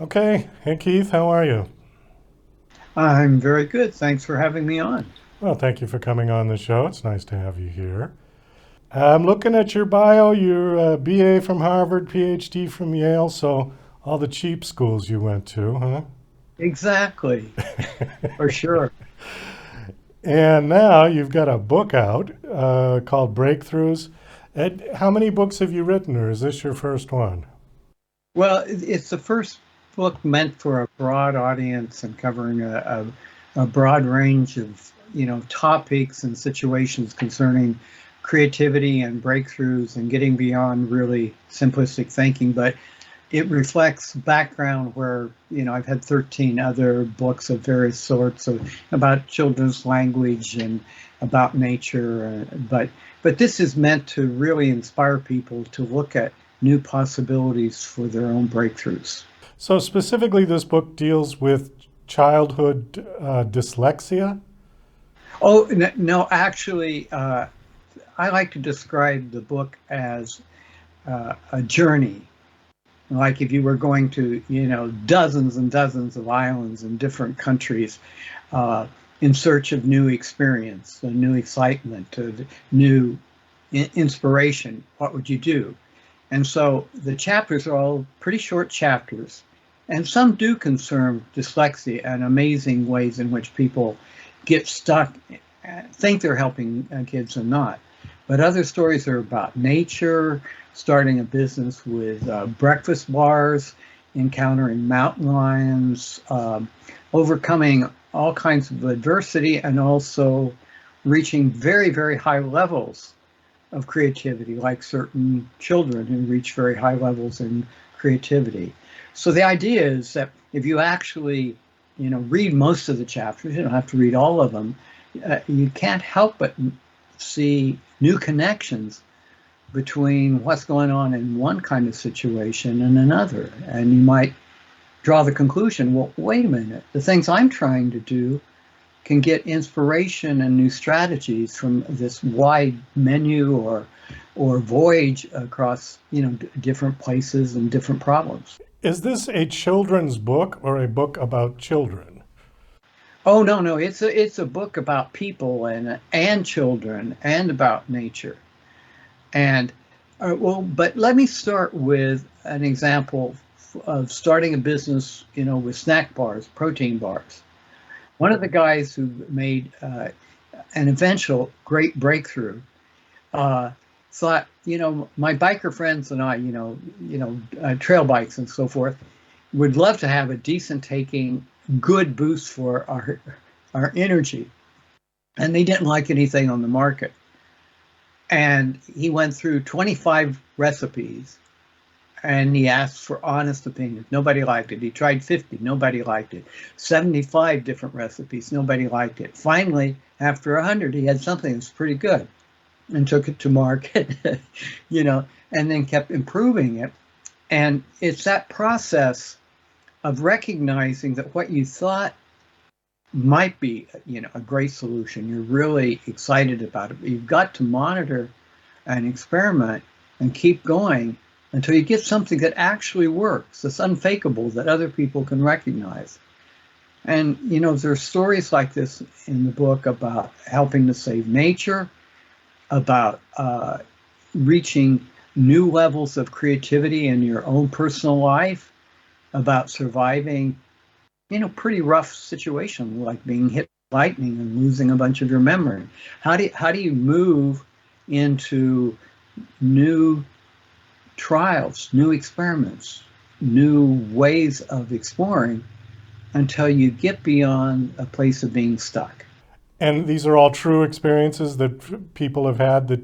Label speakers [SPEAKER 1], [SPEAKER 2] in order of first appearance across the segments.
[SPEAKER 1] Okay. Hey, Keith, how are you?
[SPEAKER 2] I'm very good. Thanks for having me on.
[SPEAKER 1] Well, thank you for coming on the show. It's nice to have you here. I'm looking at your bio. You're a BA from Harvard, Ph.D. from Yale, so all the cheap schools you went to, huh?
[SPEAKER 2] Exactly, for sure.
[SPEAKER 1] And now you've got a book out called Breakthroughs. How many books have you written, or is this your first one?
[SPEAKER 2] Well, it's the first book meant for a broad audience and covering a broad range of, topics and situations concerning creativity and breakthroughs and getting beyond really simplistic thinking. But it reflects background where, I've had 13 other books of various sorts about children's language and about nature. But this is meant to really inspire people to look at new possibilities for their own breakthroughs.
[SPEAKER 1] So, specifically, this book deals with childhood dyslexia.
[SPEAKER 2] Oh, no, actually, I like to describe the book as a journey. Like if you were going to, dozens and dozens of islands in different countries in search of new experience, new excitement, new inspiration, what would you do? And so the chapters are all pretty short chapters, and some do concern dyslexia and amazing ways in which people get stuck, think they're helping kids and not. But other stories are about nature, starting a business with breakfast bars, encountering mountain lions, overcoming all kinds of adversity, and also reaching very, very high levels of creativity, like certain children who reach very high levels in creativity. So the idea is that if you actually, read most of the chapters, you don't have to read all of them. You can't help but see new connections between what's going on in one kind of situation and another. And you might draw the conclusion, well, wait a minute, the things I'm trying to do can get inspiration and new strategies from this wide menu or voyage across different places and different problems.
[SPEAKER 1] Is this a children's book or a book about children?
[SPEAKER 2] Oh, no, it's a book about people and children and about nature. And well, but let me start with an example of starting a business, with snack bars, protein bars. One of the guys who made an eventual great breakthrough uh, thought, my biker friends and I, trail bikes and so forth, would love to have a decent taking, good boost for our energy, and they didn't like anything on the market. And he went through 25 recipes and he asked for honest opinions. Nobody liked it. He tried 50. Nobody liked it. 75 different recipes. Nobody liked it. Finally, after 100, he had something that's pretty good and took it to market, and then kept improving it. And it's that process of recognizing that what you thought might be, a great solution. You're really excited about it, but you've got to monitor and experiment and keep going until you get something that actually works, that's unfakeable, that other people can recognize. And, there's stories like this in the book about helping to save nature, about reaching new levels of creativity in your own personal life, about surviving pretty rough situation like being hit by lightning and losing a bunch of your memory. How do you move into new trials, new experiments, new ways of exploring until you get beyond a place of being stuck?
[SPEAKER 1] And these are all true experiences that people have had. That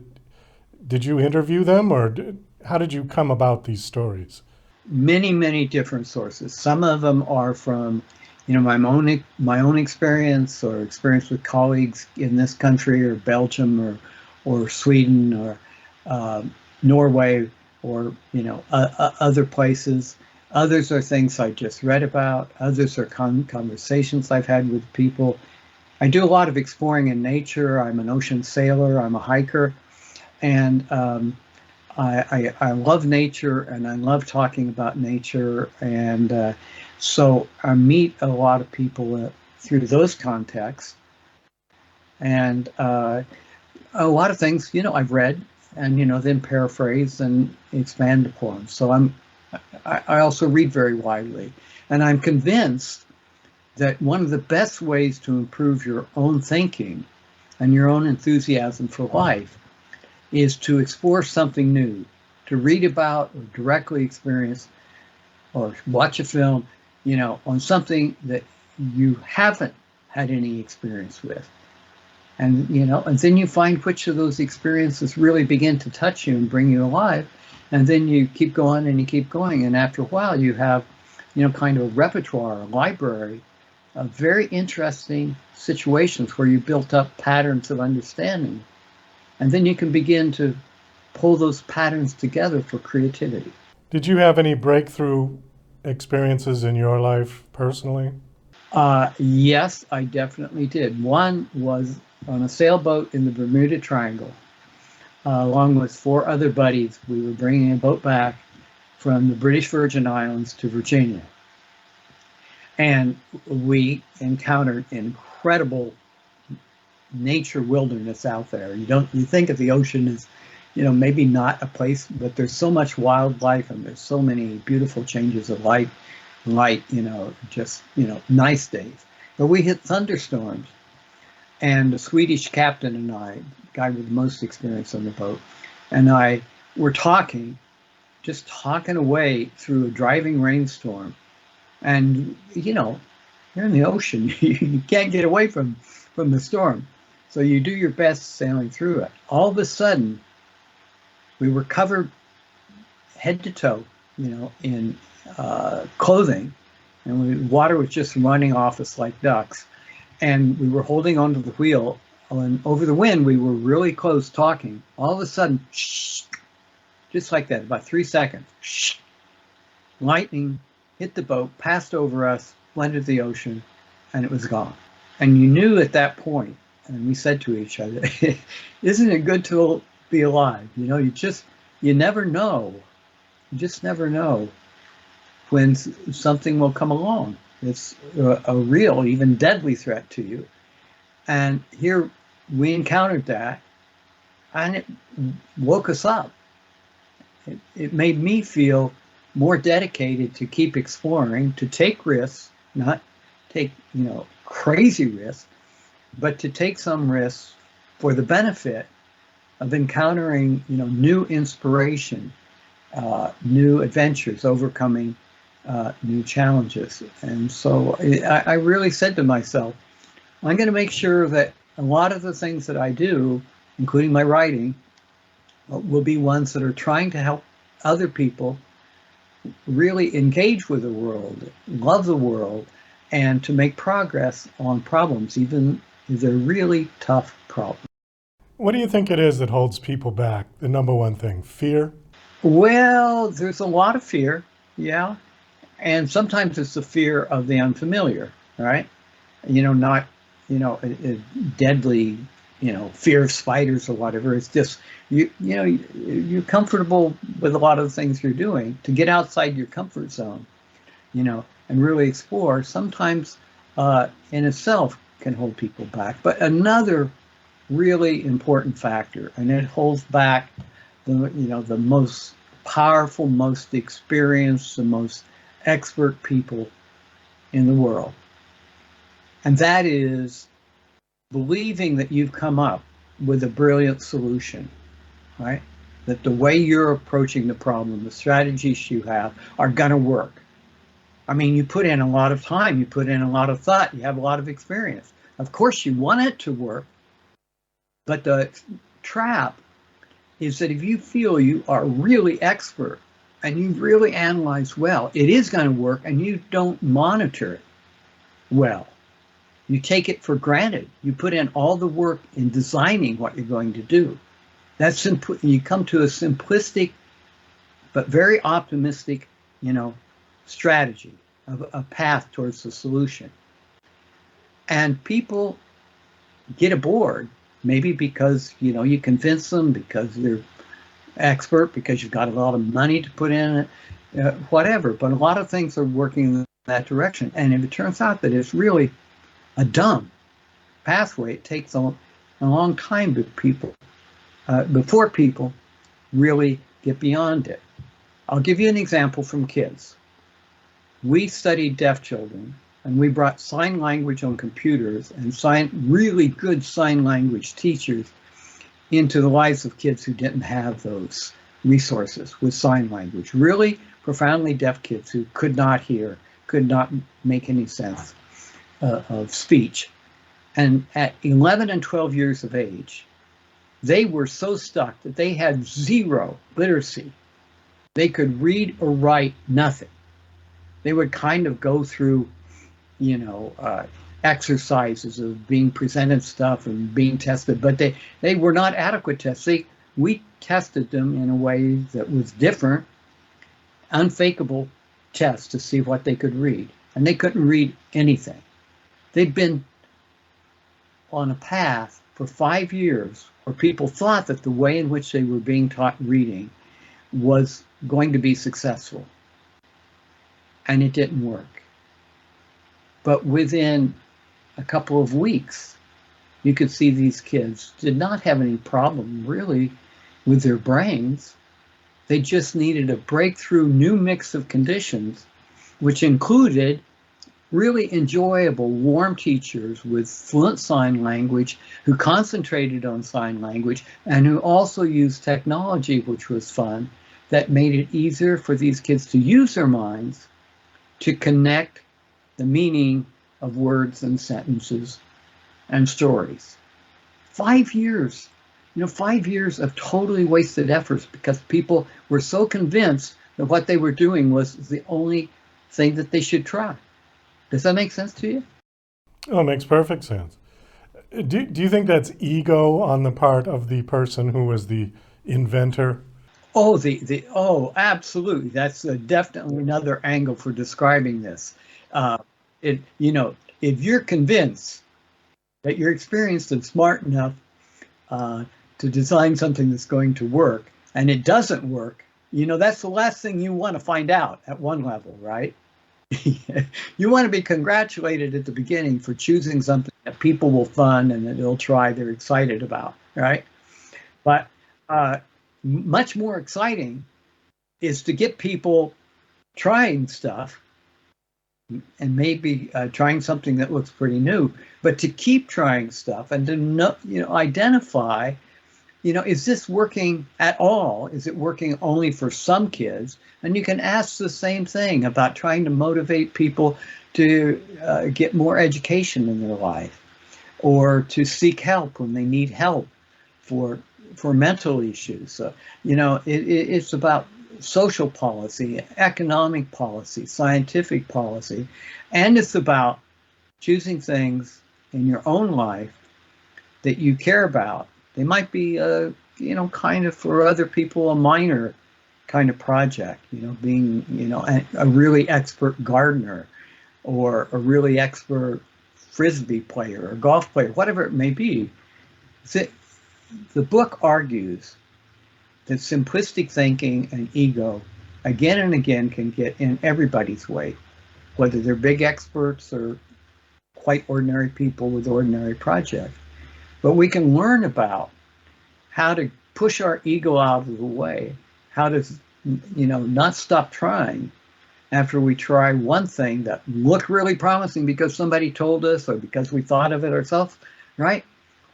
[SPEAKER 1] did you interview them, or how did you come about these stories?
[SPEAKER 2] Many, many different sources. Some of them are from my own experience or experience with colleagues in this country or Belgium or Sweden or Norway or other places. Others are things I just read about. Others are conversations I've had with people. I do a lot of exploring in nature. I'm an ocean sailor. I'm a hiker, and I love nature, and I love talking about nature, and so I meet a lot of people through those contexts, and a lot of things, I've read, and then paraphrase and expand upon. So I also read very widely, and I'm convinced that one of the best ways to improve your own thinking and your own enthusiasm for life is to explore something new, to read about or directly experience or watch a film, on something that you haven't had any experience with. And then you find which of those experiences really begin to touch you and bring you alive. And then you keep going and you keep going. And after a while, you have, kind of a repertoire, a library of very interesting situations where you built up patterns of understanding. And then you can begin to pull those patterns together for creativity.
[SPEAKER 1] Did you have any breakthrough experiences in your life personally?
[SPEAKER 2] Yes, I definitely did. One was on a sailboat in the Bermuda Triangle, along with 4 other buddies. We were bringing a boat back from the British Virgin Islands to Virginia. And we encountered incredible nature wilderness out there. You think of the ocean as, maybe not a place, but there's so much wildlife and there's so many beautiful changes of light, just, nice days. But we hit thunderstorms, and the Swedish captain and I, the guy with the most experience on the boat, and I were just talking away through a driving rainstorm. And, you're in the ocean, you can't get away from the storm. So you do your best sailing through it. All of a sudden, we were covered head to toe, in clothing, and water was just running off us like ducks. And we were holding onto the wheel, and over the wind, we were really close talking. All of a sudden, shh, just like that, about 3 seconds, shh, lightning hit the boat, passed over us, went into the ocean, and it was gone. And you knew at that point, and we said to each other, isn't it good to be alive? You never know. You just never know when something will come along. It's a real, even deadly threat to you. And here we encountered that, and it woke us up. It made me feel more dedicated to keep exploring, to take risks, not take, crazy risks, but to take some risks for the benefit of encountering, new inspiration, new adventures, overcoming new challenges. And so I really said to myself, I'm going to make sure that a lot of the things that I do, including my writing, will be ones that are trying to help other people really engage with the world, love the world, and to make progress on problems, even if they're really tough problems.
[SPEAKER 1] What do you think it is that holds people back? The number one thing, fear?
[SPEAKER 2] Well, there's a lot of fear, yeah. And sometimes it's the fear of the unfamiliar, right? Not, a deadly, fear of spiders or whatever. It's just, you're comfortable with a lot of the things you're doing. To get outside your comfort zone, and really explore, sometimes in itself can hold people back. But another really important factor, and it holds back the most powerful, most experienced, the most expert people in the world. And that is believing that you've come up with a brilliant solution, right? That the way you're approaching the problem, the strategies you have are going to work. I mean, you put in a lot of time, you put in a lot of thought, you have a lot of experience. Of course, you want it to work, but the trap is that if you feel you are really expert and you really analyze well, it is going to work, and you don't monitor it well. You take it for granted. You put in all the work in designing what you're going to do. That's you come to a simplistic but very optimistic, strategy of a path towards the solution. And people get aboard, maybe because you convince them, because they're expert because you've got a lot of money to put in it, whatever. But a lot of things are working in that direction. And if it turns out that it's really a dumb pathway, it takes a long time before people really get beyond it. I'll give you an example from kids. We studied deaf children, and we brought sign language on computers and really good sign language teachers into the lives of kids who didn't have those resources with sign language. Really profoundly deaf kids who could not hear, could not make any sense of speech. And at 11 and 12 years of age, they were so stuck that they had zero literacy. They could read or write nothing. They would kind of go through, exercises of being presented stuff and being tested, but they were not adequate tests. We tested them in a way that was different, unfakeable tests to see what they could read. And they couldn't read anything. They'd been on a path for 5 years where people thought that the way in which they were being taught reading was going to be successful. And it didn't work. But within a couple of weeks, you could see these kids did not have any problem really with their brains. They just needed a breakthrough new mix of conditions, which included really enjoyable, warm teachers with fluent sign language who concentrated on sign language and who also used technology, which was fun, that made it easier for these kids to use their minds to connect the meaning of words and sentences and stories. 5 years, 5 years of totally wasted efforts because people were so convinced that what they were doing was the only thing that they should try. Does that make sense to you?
[SPEAKER 1] Oh, it makes perfect sense. Do you think that's ego on the part of the person who was the inventor?
[SPEAKER 2] Oh, absolutely. That's definitely another angle for describing this. If you're convinced that you're experienced and smart enough to design something that's going to work, and it doesn't work, that's the last thing you want to find out at one level, right? You want to be congratulated at the beginning for choosing something that people will fund and that they'll try, they're excited about, right? But much more exciting is to get people trying stuff and maybe trying something that looks pretty new, but to keep trying stuff and to identify, is this working at all? Is it working only for some kids? And you can ask the same thing about trying to motivate people to get more education in their life or to seek help when they need help for mental issues. So, it's about social policy, economic policy, scientific policy, and it's about choosing things in your own life that you care about. They might be, kind of for other people, a minor kind of project, being, a really expert gardener or a really expert Frisbee player or golf player, whatever it may be. The book argues that simplistic thinking and ego again and again can get in everybody's way, whether they're big experts or quite ordinary people with ordinary projects. But we can learn about how to push our ego out of the way, how to, not stop trying after we try one thing that looked really promising because somebody told us or because we thought of it ourselves, right?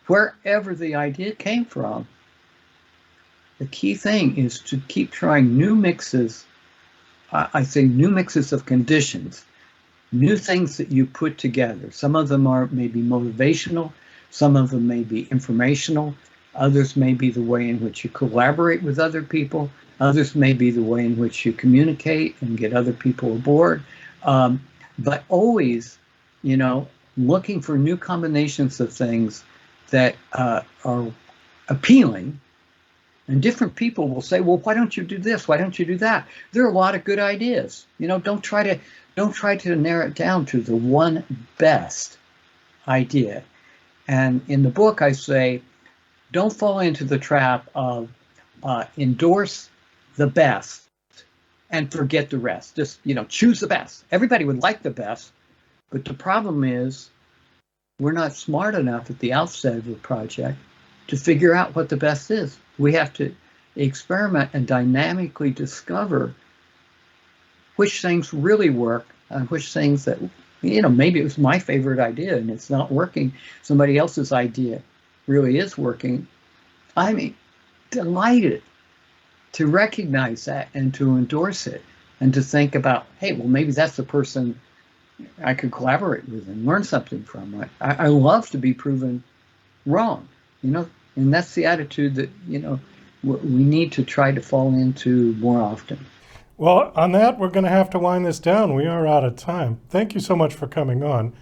[SPEAKER 2] Wherever the idea came from, the key thing is to keep trying new mixes. I say new mixes of conditions, new things that you put together. Some of them are maybe motivational, some of them may be informational, others may be the way in which you collaborate with other people, others may be the way in which you communicate and get other people aboard. But always, looking for new combinations of things that are appealing. And different people will say, well, why don't you do this? Why don't you do that? There are a lot of good ideas. Don't try to narrow it down to the one best idea. And in the book, I say, don't fall into the trap of endorse the best and forget the rest. Just, choose the best. Everybody would like the best, but the problem is we're not smart enough at the outset of a project to figure out what the best is. We have to experiment and dynamically discover which things really work and which things that, maybe it was my favorite idea and it's not working. Somebody else's idea really is working. I'm delighted to recognize that and to endorse it and to think about, hey, well, maybe that's the person I could collaborate with and learn something from. I love to be proven wrong, and that's the attitude that, we need to try to fall into more often.
[SPEAKER 1] Well, on that, we're going to have to wind this down. We are out of time. Thank you so much for coming on.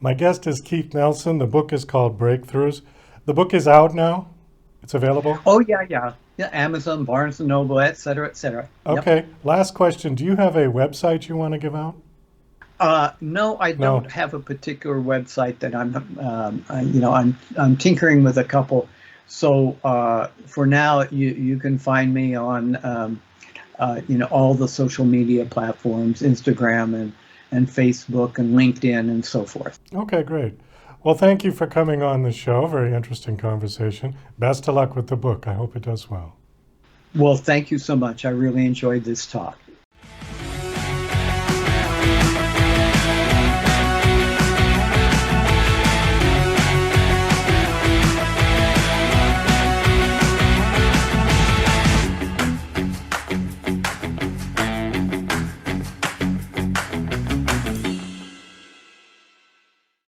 [SPEAKER 1] My guest is Keith Nelson. The book is called Breakthroughs. The book is out now. It's available?
[SPEAKER 2] Oh, yeah. Amazon, Barnes & Noble, et cetera, et cetera.
[SPEAKER 1] Okay. Yep. Last question. Do you have a website you want to give out?
[SPEAKER 2] No, I don't have a particular website that I'm tinkering with a couple. So for now, you can find me on all the social media platforms, Instagram and Facebook and LinkedIn and so forth.
[SPEAKER 1] Okay, great. Well, thank you for coming on the show. Very interesting conversation. Best of luck with the book. I hope it does well.
[SPEAKER 2] Well, thank you so much. I really enjoyed this talk.